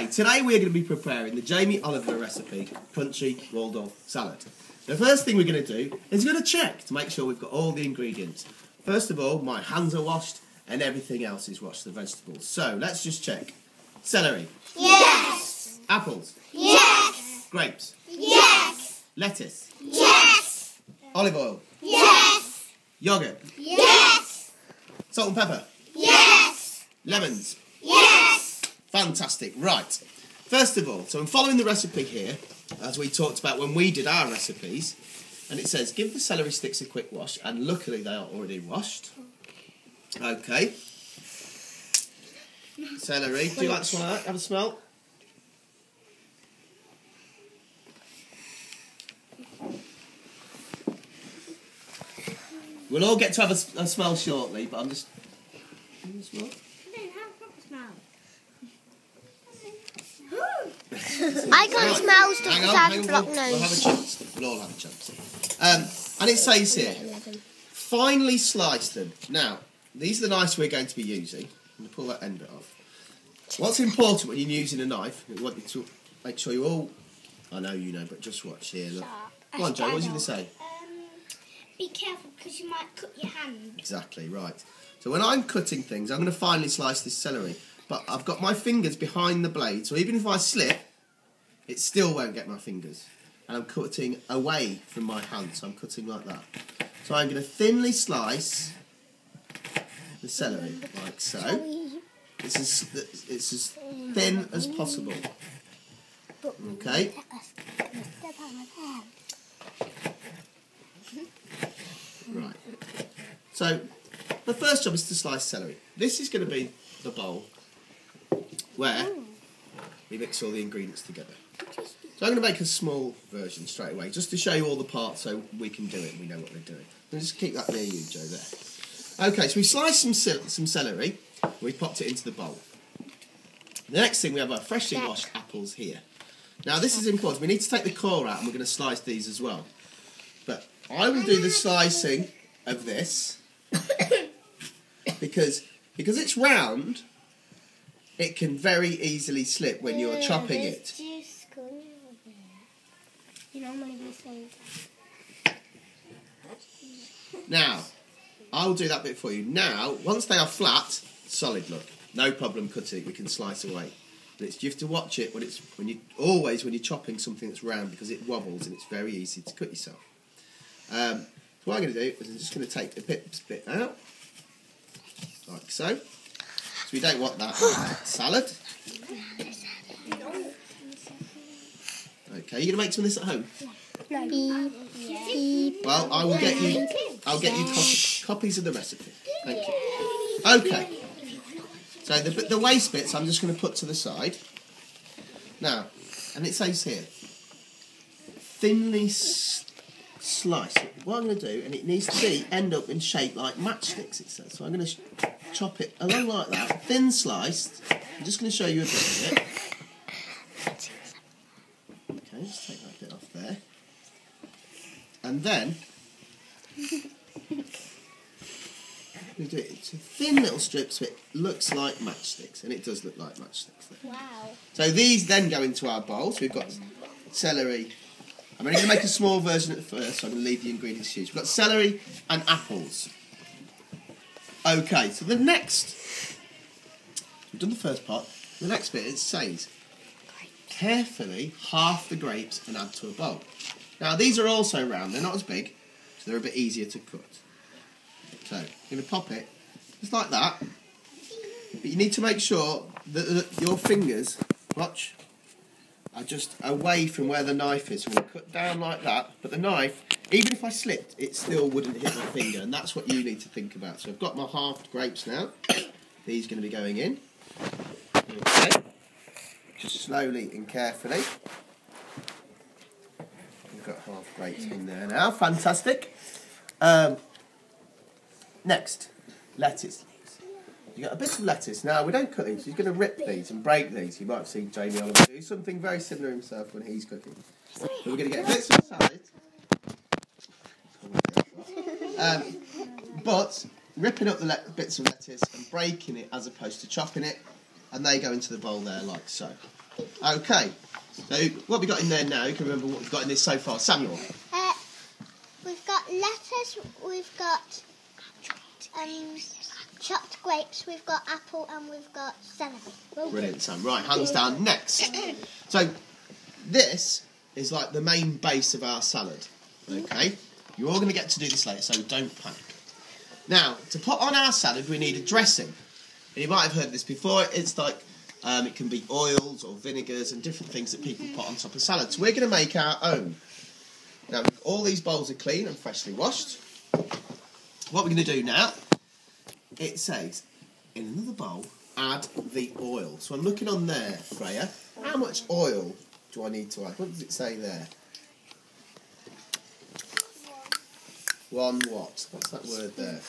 Okay, today we're going to be preparing the Jamie Oliver recipe, Country Waldorf Salad. The first thing we're going to do is we're going to check to make sure we've got all the ingredients. First of all, my hands are washed and everything else is washed, the vegetables. So, let's just check. Celery. Yes. Apples. Yes. Grapes. Yes. Lettuce. Yes. Olive oil. Yes. Yogurt. Yes. Salt and pepper. Yes. Lemons. Yes. Fantastic. Right. First of all, so I'm following the recipe here, as we talked about when we did our recipes, and it says, give the celery sticks a quick wash, and luckily they are already washed. Okay. Celery. Do you like to smell that? Have a smell. We'll all get to have a smell shortly, but I'm just... Can you smell? I can't smell stuff Hang because on, I have a blocked nose. We'll have a chance. We'll all have a chance. And it says here, finely slice them. Now, these are the knives we're going to be using. I'm going to pull that end bit off. What's important when you're using a knife, we want you to make sure you all... I know you know, but just watch here. Look. Come on, Joe, what was you going to say? Be careful because you might cut your hand. Exactly, right. So when I'm cutting things, I'm going to finely slice this celery. But I've got my fingers behind the blade, so even if I slip, it still won't get my fingers. And I'm cutting away from my hand, so I'm cutting like that. So I'm going to thinly slice the celery, like so. It's as thin as possible. Okay? Right. So, the first job is to slice celery. This is going to be the bowl where we mix all the ingredients together. So I'm going to make a small version straight away, just to show you all the parts so we can do it and we know what we're doing. I'll just keep that near you, Joe, there. Okay, so we sliced some celery, we popped it into the bowl. The next thing, we have our freshly washed apples here. Now this is important, we need to take the core out and we're going to slice these as well. But I will do the slicing of this because it's round, it can very easily slip when you're chopping it. Now, I'll do that bit for you. Now, once they are flat, solid look, no problem cutting, we can slice away. But you have to watch it when you're chopping something that's round because it wobbles and it's very easy to cut yourself. So what I'm going to do is I'm just going to take the bit out, like so. So we don't want that salad. Okay, you going to make some of this at home? No. Well, I'll get you copies of the recipe. Thank you. Okay. So the waste bits I'm just going to put to the side. Now, and it says here, thinly slice it. What I'm going to do, and it needs to end up in shape like matchsticks, it says. So I'm going to chop it along like that, thin sliced. I'm just going to show you a bit of it. Okay, just take that bit off there. And then, we do it into thin little strips so it looks like matchsticks, and it does look like matchsticks there. Wow. So these then go into our bowl. So we've got celery. I'm only going to make a small version at first, so I'm going to leave the ingredients to you. We've got celery and apples. Okay, so the next, we've done the first part. The next bit, it says, carefully half the grapes and add to a bowl. Now these are also round, they're not as big, so they're a bit easier to cut. So, I'm going to pop it, just like that. But you need to make sure that your fingers, watch, are just away from where the knife is. So we'll cut down like that, but the knife, even if I slipped, it still wouldn't hit my finger, and that's what you need to think about. So I've got my halved grapes now. These are going to be going in. Okay. Just slowly and carefully. We've got half grapes in there now. Fantastic. Next, lettuce. You've got a bit of lettuce. Now, we don't cut these. He's going to rip these and break these. You might have seen Jamie Oliver do something very similar himself when he's cooking. So we're going to get bits of salad. But ripping up the bits of lettuce and breaking it as opposed to chopping it, and they go into the bowl there like so. Okay, so what have we got in there now? You can remember what we've got in this so far. Samuel? We've got lettuce, we've got chopped grapes, we've got apple, and we've got celery. Brilliant, Sam. Right, hands down. Next. So, this is like the main base of our salad. Okay? You're all going to get to do this later, so don't panic. Now, to put on our salad, we need a dressing. And you might have heard this before. It's like, it can be oils or vinegars and different things that people put on top of salad. So we're going to make our own. Now, all these bowls are clean and freshly washed. What we're going to do now, it says, in another bowl, add the oil. So I'm looking on there, Freya. How much oil do I need to add? What does it say there? One what? What's that word there?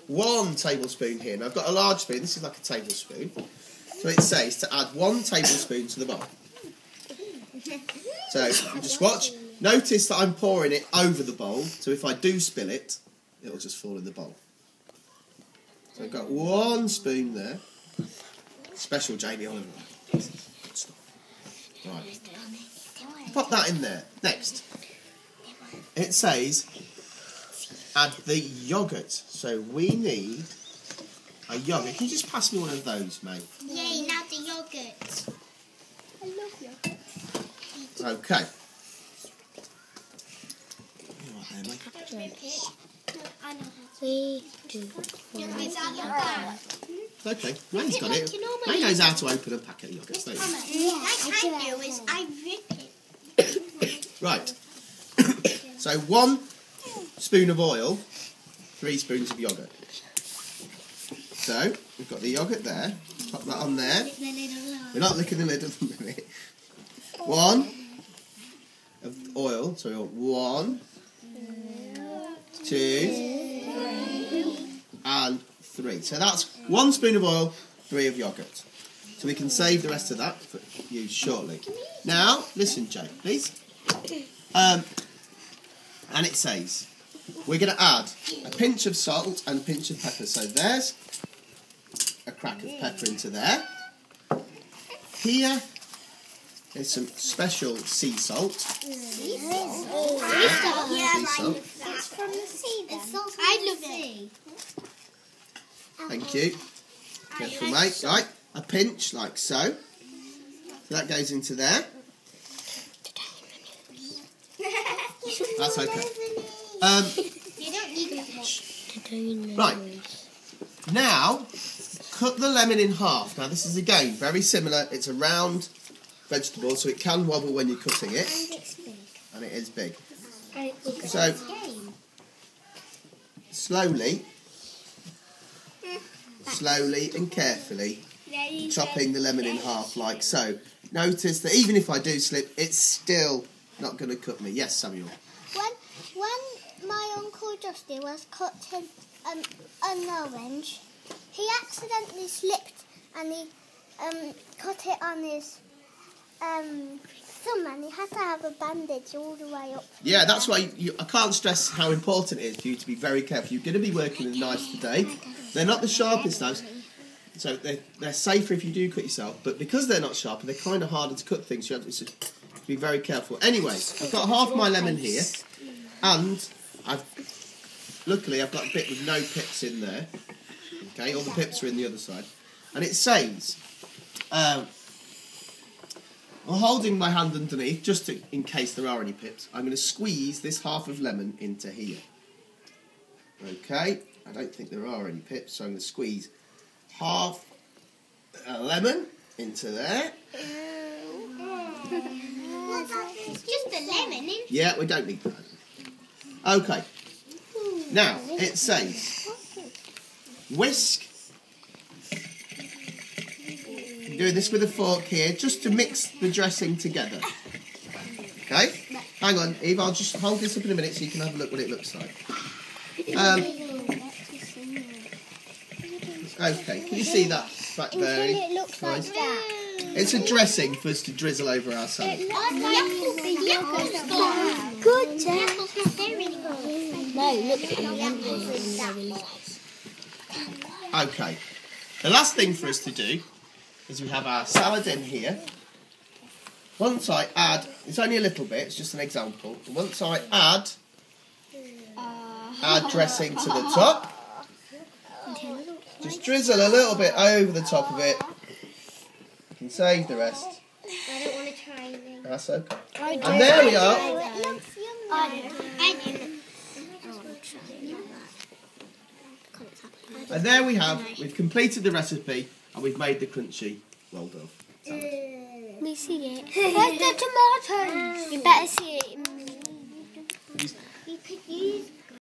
1 tablespoon here. Now I've got a large spoon. This is like a tablespoon. So it says to add 1 tablespoon to the bowl. So just watch. Notice that I'm pouring it over the bowl. So if I do spill it, it'll just fall in the bowl. So I've got 1 spoon there. Special Jamie Oliver. Right. Pop that in there. Next. It says add the yoghurt. So we need a yoghurt. Can you just pass me one of those, mate? Yay, now the yoghurt. I love yogurt. Okay. We do. Okay, Wayne's got it. Wayne knows how to open and pack a yoghurt. What I can do is I rip it. Right. So 1 spoon of oil, 3 spoons of yoghurt. So we've got the yoghurt there. Pop that on there. We're not licking the lid at the minute. 1 of oil. So we want 1, 2, and 3. So that's 1 spoon of oil, 3 of yoghurt. So we can save the rest of that for use shortly. Now, listen, Jay, please. And it says we're going to add a pinch of salt and a pinch of pepper. So there's a crack of pepper into there. Here is some special sea salt. Sea salt. It's from the sea then. I love it. Thank you. Careful, mate. Right, a pinch like so. So that goes into there. That's okay. You don't need that much. Right. Now, cut the lemon in half. Now, this is again very similar. It's a round vegetable, so it can wobble when you're cutting it. And it is big. So, slowly and carefully, chopping the lemon in half like so. Notice that even if I do slip, it's still not going to cut me. Yes, Samuel? When my Uncle Dusty was cutting an orange, he accidentally slipped and he cut it on his thumb, and he had to have a bandage all the way up. Yeah, that's why I can't stress how important it is for you to be very careful. You're going to be working with knives today. They're not the sharpest knives, so they're safer if you do cut yourself, but because they're not sharp, they're kind of harder to cut things, so you have to be very careful. Anyway, I've got half my lemon here, and luckily I've got a bit with no pips in there. Okay, all the pips are in the other side. And it says, I'm holding my hand underneath, just in case there are any pips. I'm going to squeeze this half of lemon into here. Okay, I don't think there are any pips, so I'm going to squeeze half a lemon into there. It's just a lemon, isn't it? Yeah, we don't need that. Okay. Now, it says, whisk. I'm doing this with a fork here, just to mix the dressing together. Okay? Hang on, Eve, I'll just hold this up in a minute so you can have a look what it looks like. Okay, can you see that back there? It looks like that. It's a dressing for us to drizzle over our salad. Good job. No, look at Okay. The last thing for us to do is we have our salad in here. Once I add, it's only a little bit, it's just an example. Once I add dressing to the top, just drizzle a little bit over the top of it. You can save the rest. I don't want to try anything. That's okay. And there we are. It looks yummy. And there we have, we've completed the recipe and we've made the crunchy Waldorf salad. Let me see it. Where's the tomatoes? You better see it. You could use